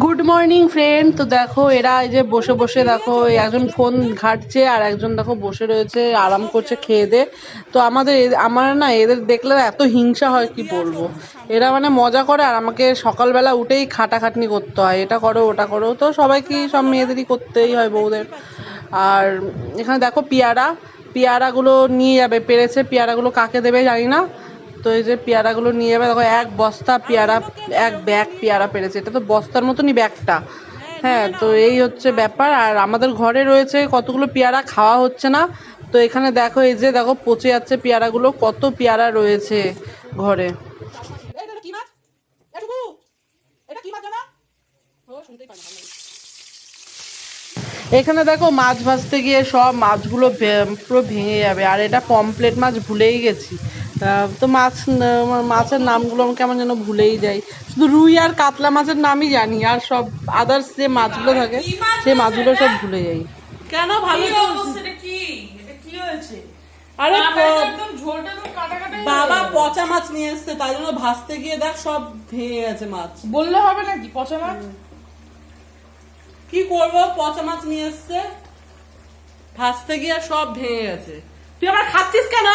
Good morning friend. তো দেখো এরা এই যে বসে বসে দেখো একজন ফোন ঘাঁটছে আর একজন দেখো বসে রয়েছে আরাম করছে খেয়ে দে। তো আমার না এদের দেখলে এত হিংসা হয় কি বলবো। এরা মানে মজা করে আর আমাকে সকালবেলা উঠেই খাটাখাটনি করতে হয়, এটা করো ওটা করো। তো সবাই কি সব মেয়েদেরই করতেই হয় বউদের। আর এখানে দেখো পেয়ারাগুলো নিয়ে যাবে, পেরেছে। পেয়ারাগুলো কাকে দেবে জানি না। তো এই যে পেয়ারাগুলো নিয়ে যাবে, দেখো এক বস্তা পেয়ারা, এক ব্যাগ পেয়ারা পেরেছে। এটা তো বস্তার মতনই ব্যাগটা। হ্যাঁ, তো এই হচ্ছে ব্যাপার। আর আমাদের ঘরে রয়েছে কতগুলো পেয়ারা, খাওয়া হচ্ছে না। তো এখানে দেখো এই যে দেখো পচে যাচ্ছে পেয়ারাগুলো, কত পেয়ারা রয়েছে ঘরে। এখানে দেখো মাছ ভাজতে গিয়ে সব মাছগুলো পুরো ভেঙে যাবে। আর এটা পমপ্লেট মাছ, ভুলেই গেছি। তো মাছের নামগুলো আমি কেমন যেন ভুলেই যাই। শুধু রুই আর কাতলা মাছের নামই জানি, আর সব আদার্স যে মাছগুলো থাকে সেই মাছগুলো সব ভুলে যাই। কেন ভালো কি হয়েছে? আরে বাবা হয়ে পচা মাছ নিয়ে এসছে, তাই জন্য ভাজতে গিয়ে দেখ সব ভেঙে গেছে মাছ। বললে হবে নাকি পচা মাছ? কি করবো, পচা মাছ নিয়ে এসছে, ভাজতে গিয়ে সব ভেঙে গেছে। তুই আবার খাচ্ছিস কেন?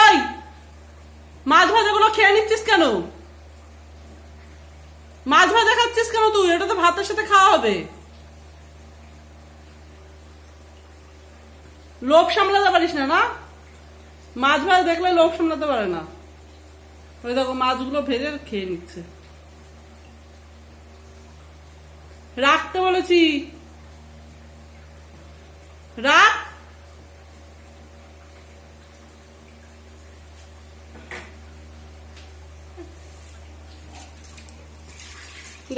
মাছ ভাজা গুলো খেয়ে নিচ্ছিস কেন? মাছ ভাজা খাচ্ছিস কেন তুই? এটা তো ভাতের সাথে খাওয়া হবে। লোভ সামলাতে পারিস না? না, মাছ ভাজা দেখলে লোভ সামলাতে পারে না। ওই দেখো মাছগুলো ভেজে খেয়ে নিচ্ছে। রাখতে বলেছি, রাখ।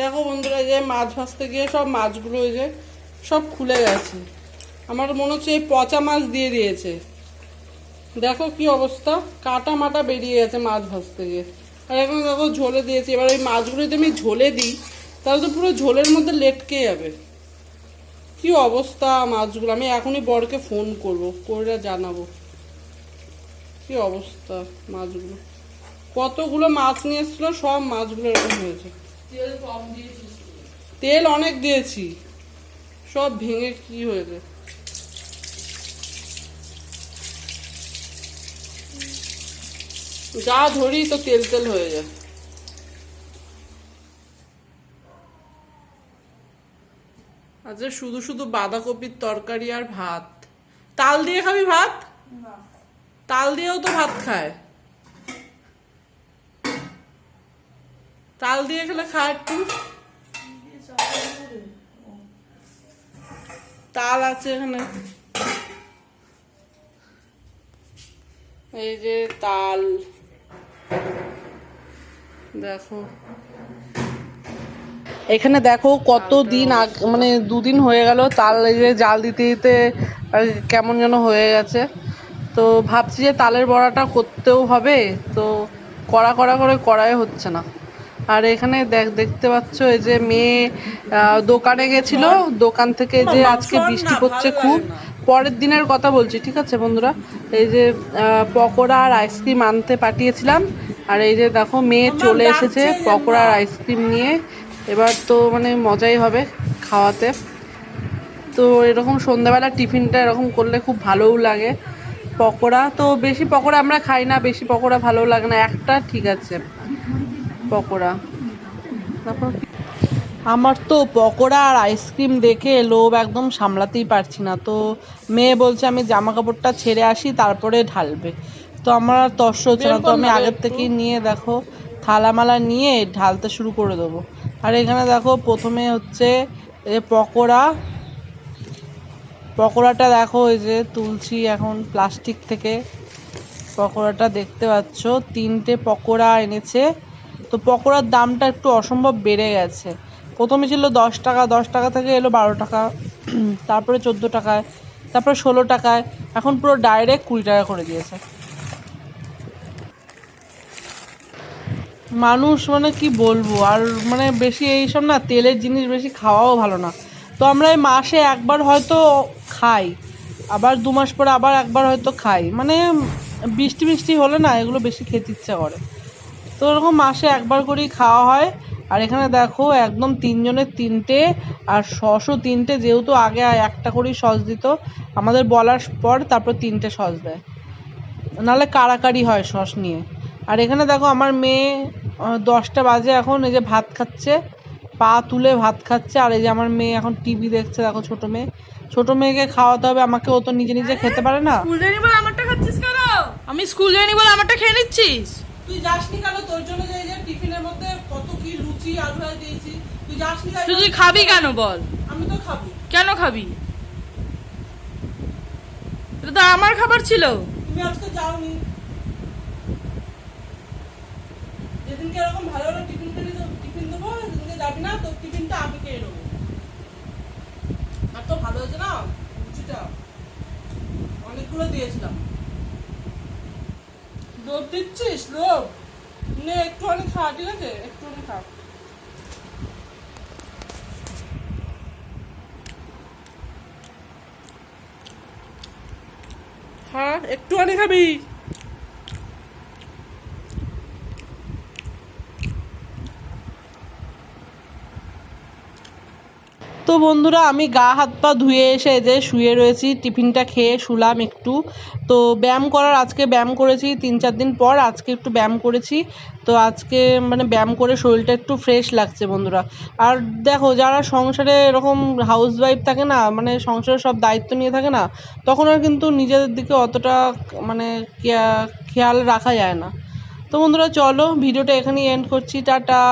দেখো বন্ধুরা, যে মাছ ভাজতে গিয়ে সব মাছগুলো ওই যে সব খুলে গেছে। আমার মনে হচ্ছে এই পচা মাছ দিয়ে দিয়েছে। দেখো কি অবস্থা, কাটা মাটা বেরিয়ে গেছে মাছ ভাজতে গিয়ে। আর এখন দেখো ঝোলে দিয়েছি। এবার ওই মাছগুলো যদি আমি ঝোলে দিই তাহলে তো পুরো ঝোলের মধ্যে লেটকে যাবে। কি অবস্থা মাছগুলো। আমি এখনই বরকে ফোন করব, করে জানাবো কি অবস্থা মাছগুলো। কতগুলো মাছ নিয়ে এসছিল, সব মাছগুলো এরকম হয়েছে। তেল অনেক দিয়েছি, সব ভেঙে কি হয়েছে। যা ধরি তো তেল তেল হয়ে যায়। আচ্ছা, শুধু শুধু বাঁধাকপির তরকারি আর ভাত। তাল দিয়ে খাবি ভাত? তাল দিয়েও তো ভাত খায়। তাল দিয়ে খেলে খা একটু। তাল আছে এখানে, এই যে তাল দেখো। এখানে দেখো কতদিন আগে, মানে দুদিন হয়ে গেল তাল এই যে জাল দিতে দিতে কেমন যেন হয়ে গেছে। তো ভাবছি যে তালের বড়াটা করতেও হবে, তো কড়া করে কড়াই হচ্ছে না। আর এখানে দেখতে পাচ্ছ এই যে মেয়ে দোকানে গেছিল, দোকান থেকে যে আজকে বৃষ্টি পড়ছে খুব, পরের দিনের কথা বলছি, ঠিক আছে বন্ধুরা। এই যে পকোড়া আর আইসক্রিম আনতে পাঠিয়েছিলাম। আর এই যে দেখো মেয়ে চলে এসেছে পকোড়া আর আইসক্রিম নিয়ে। এবার তো মানে মজাই হবে খাওয়াতে। তো এরকম সন্ধ্যাবেলা টিফিনটা এরকম করলে খুব ভালোও লাগে। পকোড়া তো বেশি পকোড়া আমরা খাই না, বেশি পকোড়া ভালো লাগে না, একটা ঠিক আছে পকোড়া। তারপর আমার তো পকোড়া আর আইসক্রিম দেখে লোভ একদম সামলাতেই পারছি না। তো মেয়ে বলছে আমি জামা কাপড়টা ছেড়ে আসি তারপরে ঢালবে। তো আমার আর তর্স হচ্ছে না, তো আমি আগের থেকেই নিয়ে দেখো থালামালা নিয়ে ঢালতে শুরু করে দেবো। আর এখানে দেখো প্রথমে হচ্ছে পকোড়াটা দেখো ওই যে তুলছি এখন প্লাস্টিক থেকে। পকোড়াটা দেখতে পাচ্ছ, 3টে পকোড়া এনেছে। তো পকোড়ার দামটা একটু অসম্ভব বেড়ে গেছে। প্রথমে ছিল 10 টাকা, 10 টাকা থেকে এলো 12 টাকা, তারপরে 14 টাকায়, তারপরে 16 টাকায়, এখন পুরো ডাইরেক্ট 20 টাকা করে দিয়েছে। মানুষ মানে কি বলবো আর, মানে বেশি এইসব না তেলের জিনিস বেশি খাওয়াও ভালো না। তো আমরা এই মাসে একবার হয়তো খাই, আবার 2 মাস পরে আবার একবার হয়তো খাই। মানে বৃষ্টি হলে না এগুলো বেশি খেতে ইচ্ছা করে। তো এরকম মাসে একবার করেই খাওয়া হয়। আর এখানে দেখো একদম তিনজনের তিনটে, আর সসও তিনটে, যেহেতু আগে একটা করেই সস দিত, আমাদের বলার পর তারপর তিনটে সস দেয়, নাহলে কাড়াকাড়ি হয় সস নিয়ে। আর এখানে দেখো আমার মেয়ে 10টা বাজে এখন, এই যে ভাত খাচ্ছে, পা তুলে ভাত খাচ্ছে। আর এই যে আমার মেয়ে এখন টিভি দেখছে, দেখো ছোট মেয়েকে খাওয়াতে হবে আমাকে, ও তো নিজে নিজে খেতে পারে না। স্কুল যাইনি বলে আমারটা খাচ্ছিস কেন? আমি স্কুল যাইনি বলে আমারটা খেয়ে নিচ্ছিস? তুই যাসনি কেন? তোর জন্য যে টিফিনের মধ্যে কত কি লুচি আলু ভাজা দিয়েছি, তুই যাসনি? তুই খাবি কেন বল? আমি তো খাবো। কেন খাবি? এটা তো আমার খাবার ছিল। তুমি আজকে যাওনি, যেদিনকে এরকম ভালো ভালো টিফিন দেবো সেদিনকে যাবি না, তোর টিফিনটা আমি খেয়ে নেবো। আর তো ভালো হয়েছে না লুচিটা, অনেকগুলো দিয়েছিলাম। লোভ দিচ্ছিস? লোভ নে, একটুখানি খা, ঠিক আছে? একটুখানি খা। হ্যাঁ, একটুখানি খাবি। তো বন্ধুরা, আমি গা হাত পা ধুয়ে এসে যে শুয়ে রয়েছি, টিফিনটা খেয়ে শুলাম একটু। তো ব্যায়াম করার, আজকে ব্যায়াম করেছি 3-4 দিন পর, আজকে একটু ব্যায়াম করেছি। তো আজকে মানে ব্যায়াম করে শরীরটা একটু ফ্রেশ লাগছে বন্ধুরা। আর দেখো, যারা সংসারে এরকম হাউস ওয়াইফ থাকে না, মানে সংসারের সব দায়িত্ব নিয়ে থাকে না, তখন আর কিন্তু নিজেদের দিকে অতটা মানে খেয়াল রাখা যায় না। তো বন্ধুরা চলো, ভিডিওটা এখানেই এন্ড করছি, টাটা।